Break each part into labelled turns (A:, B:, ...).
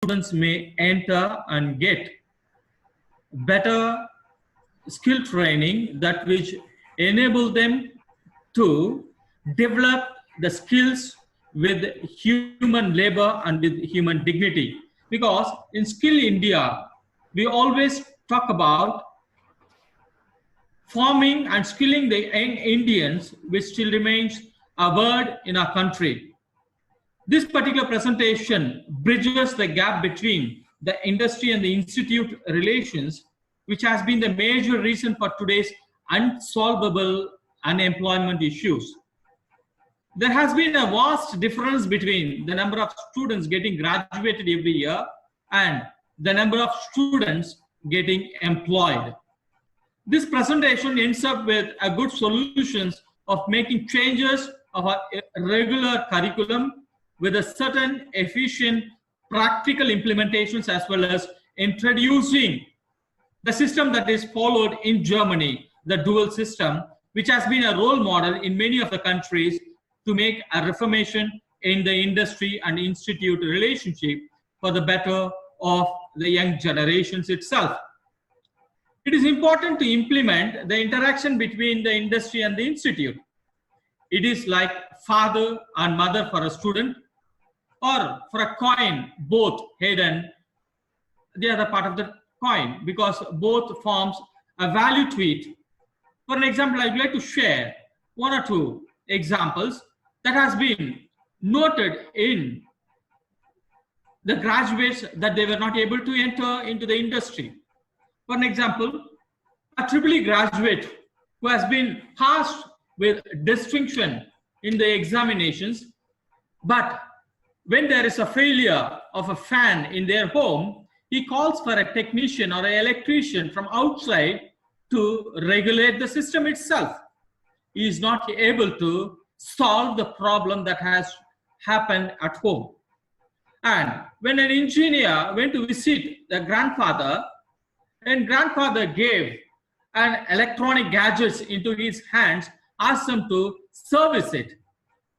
A: students may enter and get better skill training that which enable them to develop the skills with human labor and with human dignity. Because in Skill India, we always talk about forming and skilling the young Indians, which still remains a word in our country. This particular presentation bridges the gap between the industry and the institute relations, which has been the major reason for today's unsolvable unemployment issues. There has been a vast difference between the number of students getting graduated every year and the number of students getting employed. This presentation ends up with a good solutions of making changes of our regular curriculum with a certain efficient practical implementations, as well as introducing the system that is followed in Germany, the dual system, which has been a role model in many of the countries to make a reformation in the industry and institute relationship for the better of the young generations itself. It is important to implement the interaction between the industry and the institute. It is like father and mother for a student, or for a coin, both head and the other part of the coin, because both forms a value to it. For an example, I'd like to share one or two examples that has been noted in the graduates that they were not able to enter into the industry. For an example, a EEE graduate who has been passed with distinction in the examinations, but when there is a failure of a fan in their home, he calls for a technician or an electrician from outside to regulate the system itself. He is not able to solve the problem that has happened at home. And when an engineer went to visit the grandfather, and grandfather gave an electronic gadgets into his hands, asked him to service it.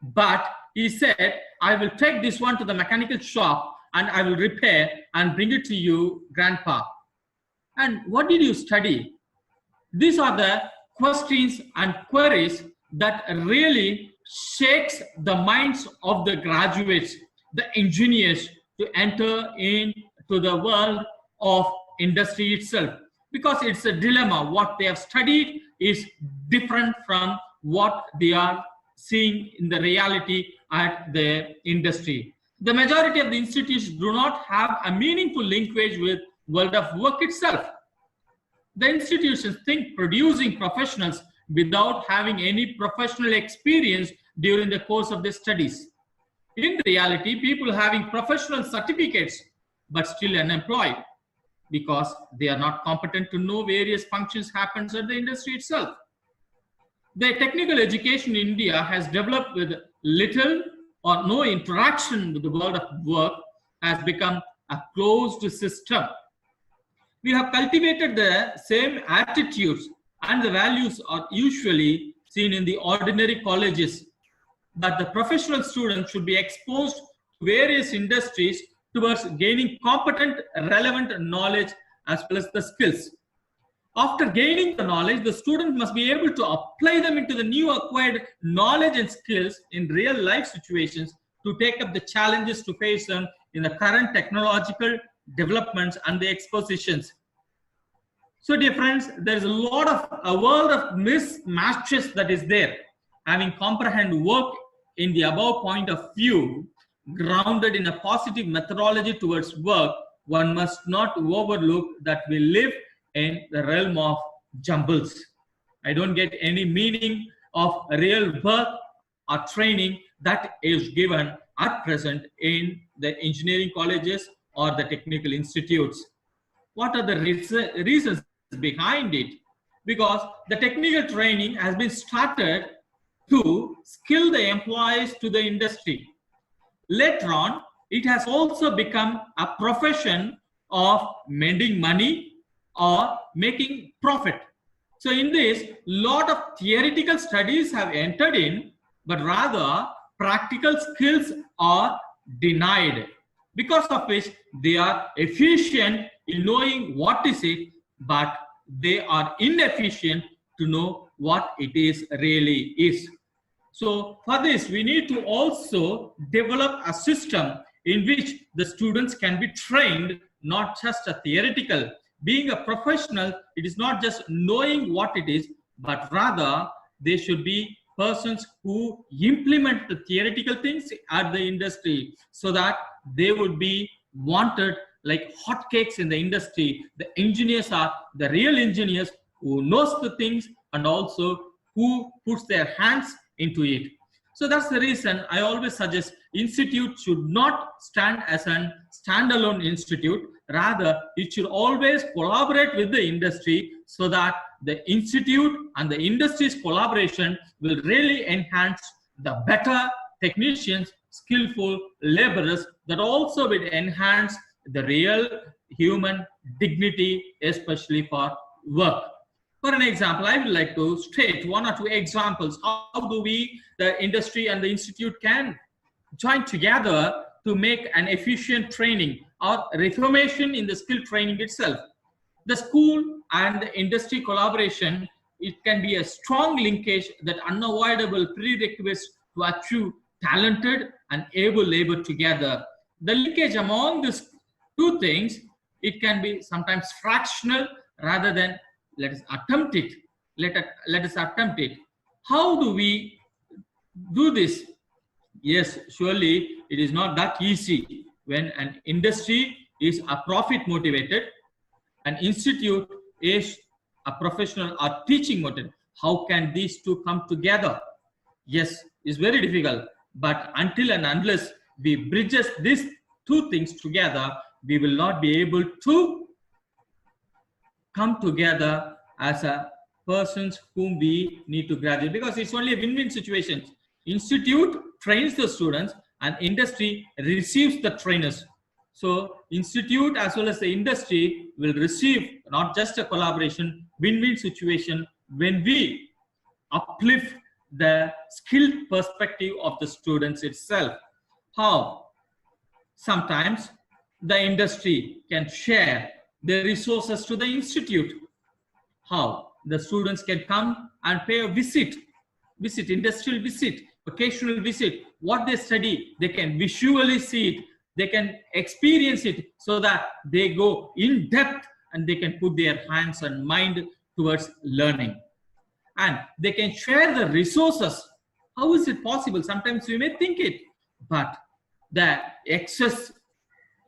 A: But he said, I will take this one to the mechanical shop and I will repair and bring it to you, grandpa. And what did you study? These are the questions and queries that really shakes the minds of the graduates, the engineers, to enter into the world of industry itself. Because it's a dilemma. What they have studied is different from what they are seeing in the reality at the industry. The majority of the institutes do not have a meaningful linkage with world of work itself. The institutions think producing professionals without having any professional experience during the course of their studies. In reality, people having professional certificates but still unemployed because they are not competent to know various functions happens at the industry itself. The technical education in India has developed with little or no interaction with the world of work, has become a closed system. We have cultivated the same attitudes and the values are usually seen in the ordinary colleges, but the professional students should be exposed to various industries towards gaining competent, relevant knowledge as well as the skills. After gaining the knowledge, the student must be able to apply them into the new acquired knowledge and skills in real life situations to take up the challenges to face them in the current technological developments and the expositions. So dear friends, there is a world of mismatches that is there. Having comprehend work in the above point of view, grounded in a positive methodology towards work, one must not overlook that we live in the realm of jumbles. I don't get any meaning of real work or training that is given at present in the engineering colleges or the technical institutes. What are the reasons behind it? Because the technical training has been started to skill the employees to the industry. Later on, it has also become a profession of mending money or making profit. So in this, lot of theoretical studies have entered in, but rather practical skills are denied, because of which they are efficient in knowing what is it, but they are inefficient to know what it is really is. So for this, we need to also develop a system in which the students can be trained, not just a theoretical. Being a professional, it is not just knowing what it is, but rather they should be persons who implement the theoretical things at the industry, so that they would be wanted like hotcakes in the industry. The engineers are the real engineers who knows the things and also who puts their hands into it. So that's the reason I always suggest institute should not stand as a standalone institute. Rather, it should always collaborate with the industry, so that the institute and the industry's collaboration will really enhance the better technicians, skillful laborers, that also will enhance the real human dignity, especially for work. For an example, I would like to state one or two examples. How do we, the industry and the institute, can join together to make an efficient training or reformation in the skill training itself? The school and the industry collaboration, it can be a strong linkage that unavoidable prerequisites to achieve talented and able labor together. The linkage among these two things, it can be sometimes fractional rather than let us attempt it. Let us attempt it. How do we do this? Yes, surely it is not that easy. When an industry is a profit motivated, an institute is a professional or teaching motivated, how can these two come together? Yes, it's very difficult. But until and unless we bridges these two things together, we will not be able to come together as a persons whom we need to graduate, because it's only a win-win situation. Institute trains the students and industry receives the trainers. So institute as well as the industry will receive not just a collaboration, win-win situation when we uplift the skilled perspective of the students itself. How? Sometimes the industry can share the resources to the institute. How? The students can come and pay a visit, industrial visit, occasional visit. What they study, they can visually see it, they can experience it, so that they go in depth and they can put their hands and mind towards learning. And they can share the resources. How is it possible? Sometimes we may think it, but the excess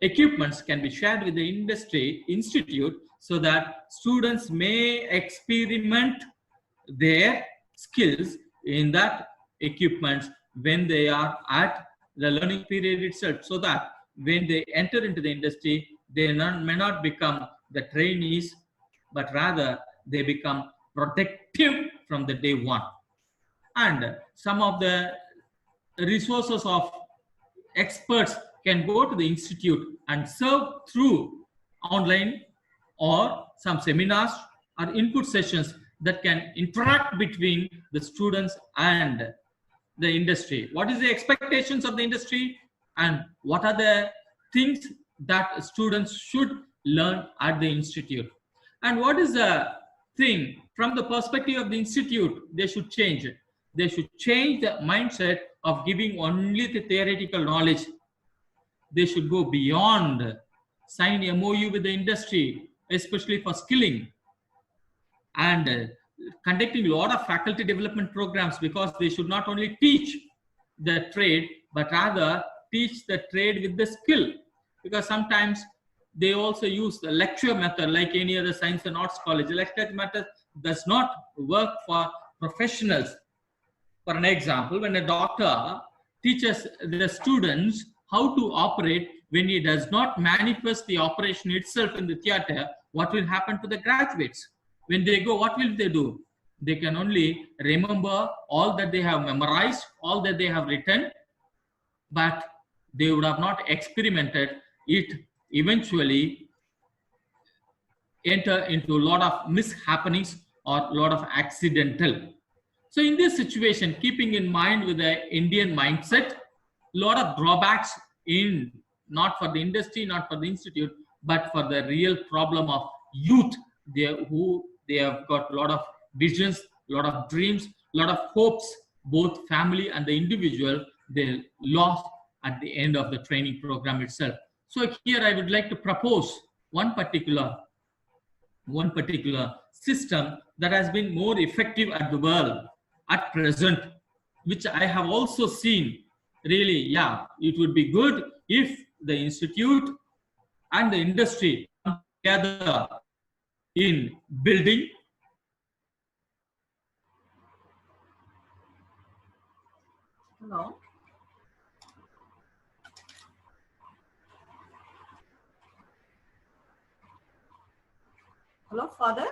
A: equipments can be shared with the industry institute, so that students may experiment their skills in that equipment when they are at the learning period itself, so that when they enter into the industry, they may not become the trainees, but rather they become protective from the day one. And some of the resources of experts can go to the institute and serve through online or some seminars or input sessions that can interact between the students and the industry. What is the expectations of the industry, and what are the things that students should learn at the institute, and what is the thing from the perspective of the institute they should change. They should change the mindset of giving only the theoretical knowledge. They should go beyond, sign MOU with the industry, especially for skilling, and conducting a lot of faculty development programs, because they should not only teach the trade, but rather teach the trade with the skill. Because sometimes they also use the lecture method like any other science and arts college. The lecture method does not work for professionals. For an example, when a doctor teaches the students how to operate, when he does not manifest the operation itself in the theater, what will happen to the graduates? When they go, what will they do? They can only remember all that they have memorized, all that they have written, but they would have not experimented it. Eventually enter into a lot of mishappenings or a lot of accidental. So in this situation, keeping in mind with the Indian mindset, a lot of drawbacks in not for the industry, not for the institute, but for the real problem of youth. They have got a lot of visions, a lot of dreams, a lot of hopes, both family and the individual, they lost at the end of the training program itself. So here I would like to propose one particular system that has been more effective at the world at present, which I have also seen. Really, yeah, it would be good if the institute and the industry come together in building.
B: Hello. Hello, Father.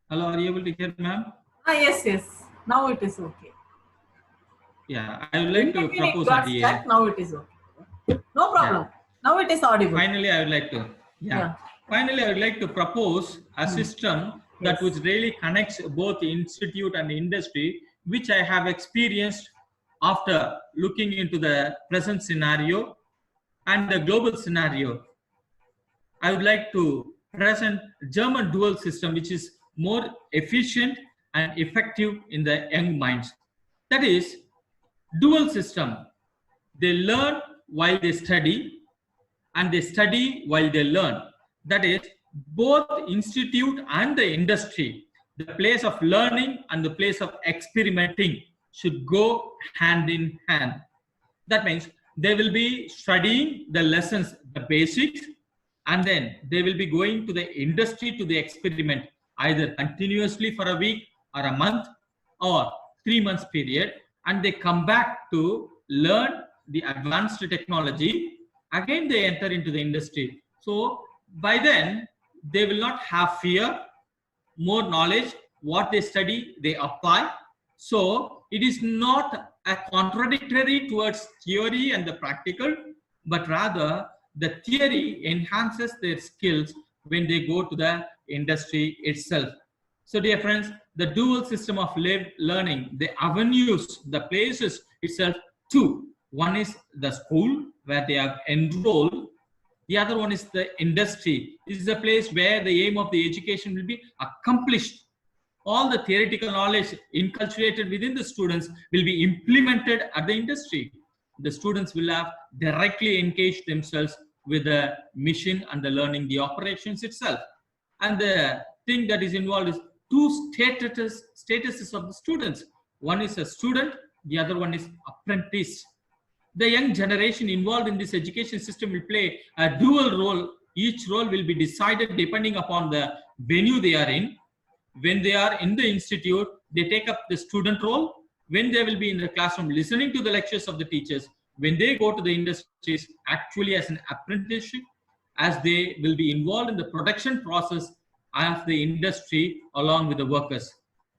A: Hello, are you able to hear, ma'am?
B: Yes, yes. Now it is okay.
A: Yeah, I would like to propose
B: got stuck. Now it is okay. No problem. Yeah. Now it is audible.
A: Finally, I would like to. Finally, I would like to propose a system that which really connects both the institute and the industry, which I have experienced after looking into the present scenario and the global scenario. I would like to present German dual system, which is more efficient and effective in the young minds. That is, dual system. They learn while they study, and they study while they learn. That is, both institute and the industry, the place of learning and the place of experimenting should go hand in hand. That means they will be studying the lessons, the basics, and then they will be going to the industry to the experiment, either continuously for a week or a month or 3 months period, and they come back to learn the advanced technology. Again, they enter into the industry. So by then, they will not have fear, more knowledge, what they study, they apply. So it is not a contradictory towards theory and the practical, but rather the theory enhances their skills when they go to the industry itself. So dear friends, the dual system of learning, the avenues, the places itself, two. One is the school where they have enrolled. The other one is the industry. This is a place where the aim of the education will be accomplished. All the theoretical knowledge inculcated within the students will be implemented at the industry. The students will have directly engaged themselves with the mission and the learning, the operations itself. And the thing that is involved is two statuses of the students. One is a student, the other one is apprentice. The young generation involved in this education system will play a dual role. Each role will be decided depending upon the venue they are in. When they are in the institute, they take up the student role. When they will be in the classroom listening to the lectures of the teachers, when they go to the industries, actually as an apprenticeship, as they will be involved in the production process of the industry along with the workers.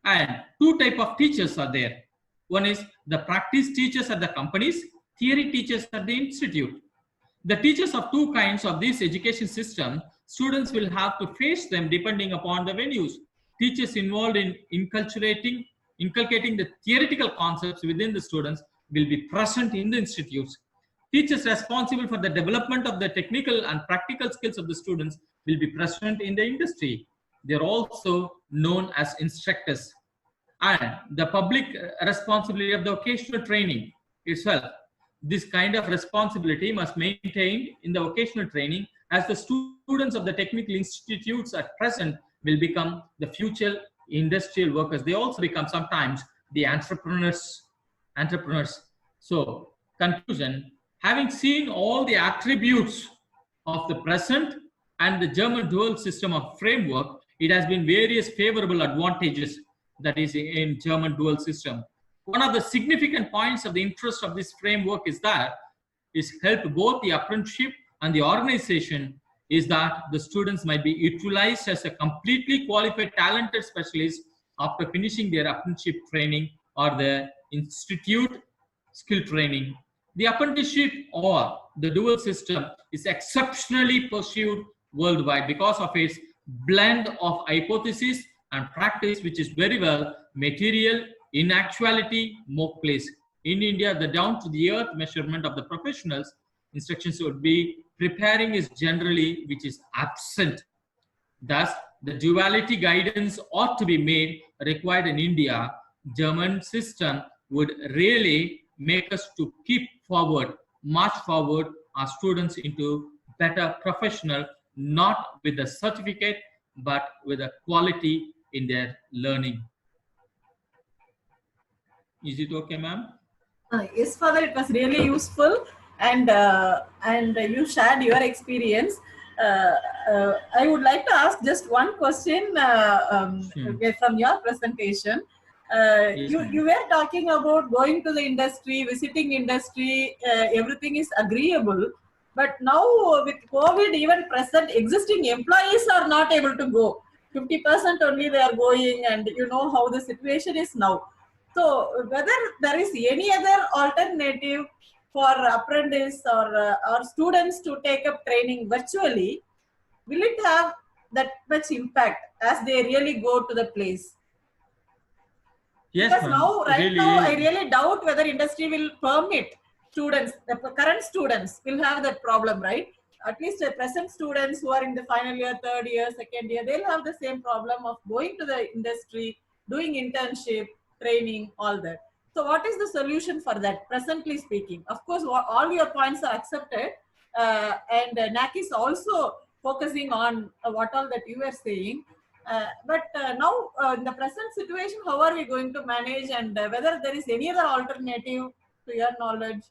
A: And two types of teachers are there. One is the practice teachers at the companies, theory teachers at the institute. The teachers of two kinds of this education system, students will have to face them depending upon the venues. Teachers involved in inculcating the theoretical concepts within the students will be present in the institutes. Teachers responsible for the development of the technical and practical skills of the students will be present in the industry. They are also known as instructors. And the public responsibility of the vocational training itself. This kind of responsibility must be maintained in the vocational training, as the students of the technical institutes at present will become the future industrial workers. They also become sometimes the entrepreneurs. So, conclusion, having seen all the attributes of the present and the German dual system of framework, it has been various favorable advantages that is in German dual system. One of the significant points of the interest of this framework is help both the apprenticeship and the organization is that the students might be utilized as a completely qualified, talented specialist after finishing their apprenticeship training or the institute skill training. The apprenticeship or the dual system is exceptionally pursued worldwide because of its blend of hypothesis and practice, which is very well material, in actuality, more place. In India, the down to the earth measurement of the professionals instructions would be preparing is generally, which is absent. Thus, the duality guidance ought to be made required in India. German system would really make us to keep forward, march forward our students into better professional, not with a certificate, but with a quality in their learning. Is it okay, ma'am?
B: Yes, Father, it was really useful, and you shared your experience. I would like to ask just one question from your presentation.
A: Yes,
B: You were talking about going to the industry, visiting industry, everything is agreeable. But now with COVID, even present existing employees are not able to go. 50% only they are going, and you know how the situation is now. So whether there is any other alternative for apprentice or students to take up training virtually, will it have that much impact as they really go to the place?
A: yes,
B: Because now, right
A: really,
B: now, I really doubt whether industry will permit students, the current students will have that problem, right? At least the present students who are in the final year, third year, second year, they'll have the same problem of going to the industry, doing internship, training, all that. So what is the solution for that, presently speaking? Of course, all your points are accepted. And NAC is also focusing on what all that you were saying. But now, in the present situation, how are we going to manage, and whether there is any other alternative to your knowledge,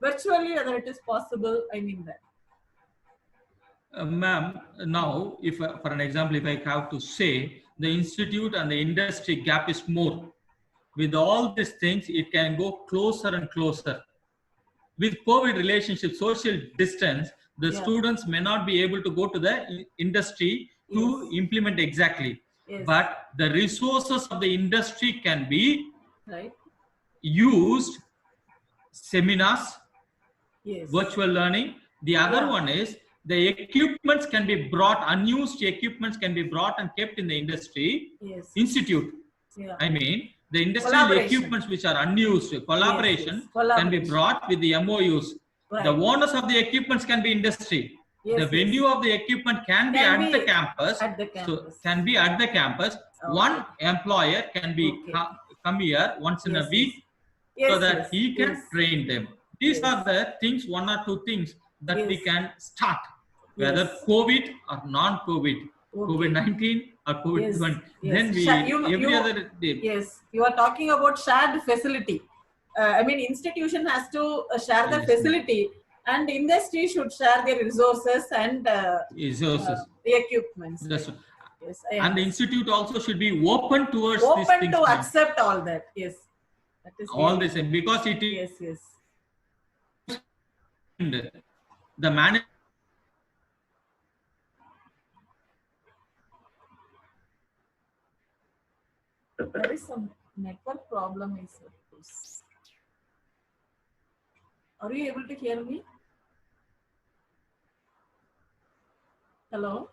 B: virtually, whether it is possible? I mean that.
A: Ma'am, now, if for an example, if I have to say, the institute and the industry gap is more. With all these things, it can go closer and closer. With COVID relationship, social distance, the students may not be able to go to the industry to implement exactly. But the resources of the industry can be used, seminars, virtual learning. The other one is the equipments can be brought, unused equipments can be brought and kept in the industry institute. I mean, the industrial equipments which are unused, collaboration can be brought with the MOUs. The owners of the equipments can be industry. The venue of the equipment can be at the campus. So can be at the campus. One employer can be come here once in a week so that he can train them. These are the things, one or two things that we can start, whether COVID or non-COVID, COVID-19 or COVID-20. Then we every other day.
B: Yes, you are talking about shared facility. I mean, institution has to share the facility, and industry should share their resources and the equipments.
A: Yes, and the institute also should be open towards
B: open
A: these things,
B: to accept all that. Yes, that is
A: all this, because it is the management.
B: There is some network problem. Are you able to hear me? Hello?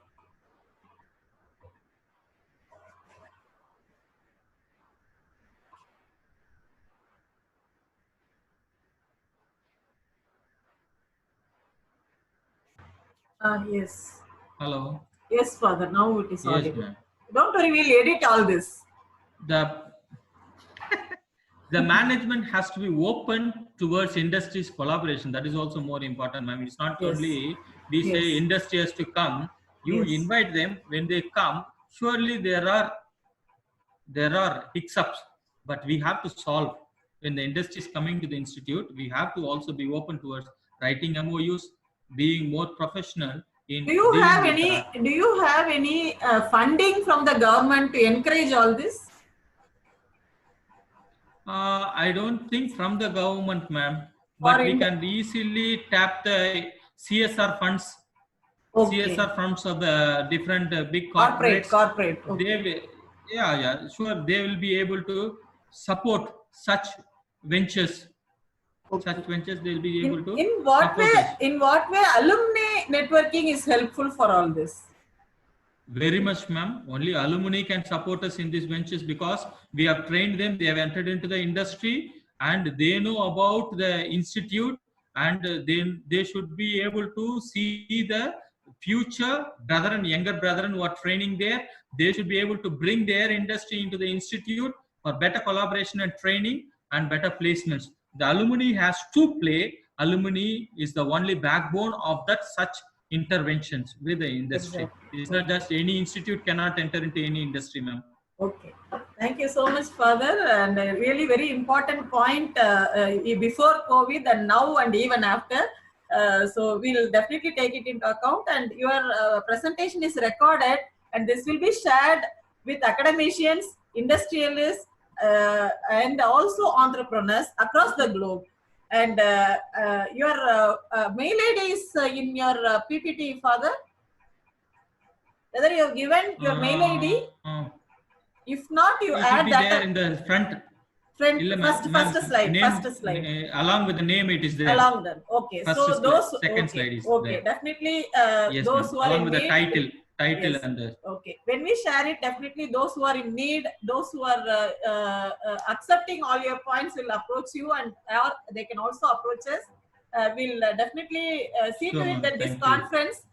B: Yes.
A: Hello.
B: Yes, Father. Now it is audible.
A: Yes,
B: don't worry, we'll edit all this.
A: The management has to be open towards industry's collaboration. That is also more important, ma'am. It's not only we say industry has to come. You invite them. When they come, surely there are hiccups, but we have to solve. When the industry is coming to the institute, we have to also be open towards writing MOUs, being more professional.
B: Do you have any funding from the government to encourage all this?
A: I don't think from the government, ma'am, but we can easily tap the CSR funds. CSR funds of the different big corporates.
B: Corporate.
A: Okay. Sure. They will be able to support such ventures.
B: Okay.
A: such ventures they will be able to
B: In what
A: support
B: way?
A: us.
B: In what way alumni networking is helpful for all this?
A: Very much, ma'am. Only alumni can support us in these ventures because we have trained them, they have entered into the industry, and they know about the institute, and they should be able to see the future brethren, younger brethren who are training there. They should be able to bring their industry into the institute for better collaboration and training and better placements. The alumni has to play. Alumni is the only backbone of that such interventions with the industry.
B: Exactly.
A: It's not just any institute cannot enter into any industry, ma'am.
B: Okay. Thank you so much, Father. And a really very important point before COVID and now and even after. So we'll definitely take it into account. And your presentation is recorded, and this will be shared with academicians, industrialists, and also entrepreneurs across the globe. And your mail ID is in your PPT, Father. Whether you have given your mail ID, if not, you
A: it will
B: add
A: be there
B: that
A: in the front.
B: front
A: Illa,
B: first
A: ma'am,
B: slide,
A: name
B: first slide.
A: Along with the name, it is there.
B: Along them. Okay.
A: First
B: So
A: slide,
B: those
A: second
B: okay,
A: slide is
B: okay,
A: there.
B: definitely
A: Yes,
B: those
A: ma'am.
B: who are
A: Along
B: in
A: with the
B: need.
A: title
B: Yes.
A: and the.
B: Okay. When we share it, definitely those who are in need, those who are accepting all your points will approach you, and or they can also approach us. We'll definitely see
A: Sure,
B: to it
A: ma'am.
B: that this
A: Thank you.
B: conference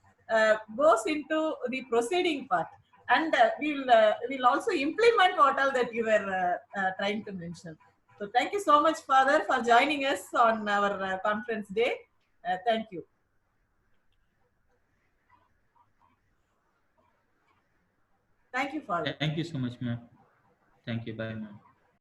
B: goes into the proceeding part, and we'll also implement what all that you were trying to mention. So thank you so much, Father, for joining us on our conference day. Thank you. Thank you, Father.
A: Thank you so much, ma'am. Thank you. Bye, ma'am.